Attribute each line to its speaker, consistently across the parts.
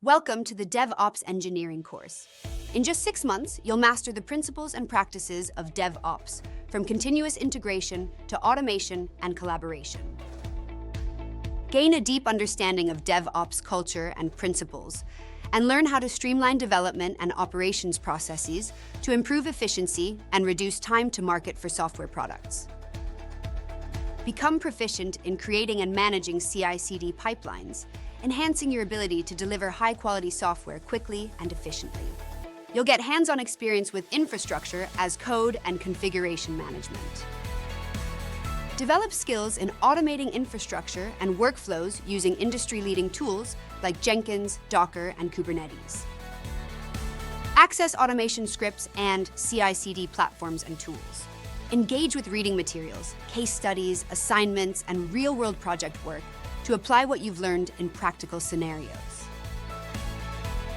Speaker 1: Welcome to the DevOps Engineering course. In just 6 months, you'll master the principles and practices of DevOps, from continuous integration to automation and collaboration. Gain a deep understanding of DevOps culture and principles, and learn how to streamline development and operations processes to improve efficiency and reduce time to market for software products. Become proficient in creating and managing CI/CD pipelines, enhancing your ability to deliver high-quality software quickly and efficiently. You'll get hands-on experience with infrastructure as code and configuration management. Develop skills in automating infrastructure and workflows using industry-leading tools like Jenkins, Docker, and Kubernetes. Access automation scripts and CI/CD platforms and tools. Engage with reading materials, case studies, assignments, and real-world project work to apply what you've learned in practical scenarios.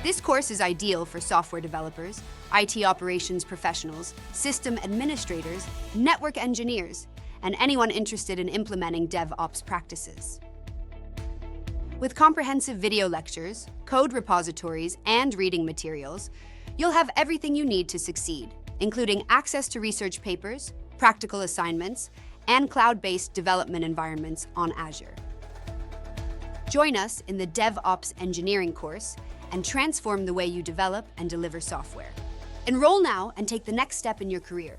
Speaker 1: This course is ideal for software developers, IT operations professionals, system administrators, network engineers, and anyone interested in implementing DevOps practices. With comprehensive video lectures, code repositories, and reading materials, you'll have everything you need to succeed, including access to research papers, practical assignments, and cloud-based development environments on Azure. Join us in the DevOps Engineering course and transform the way you develop and deliver software. Enroll now and take the next step in your career.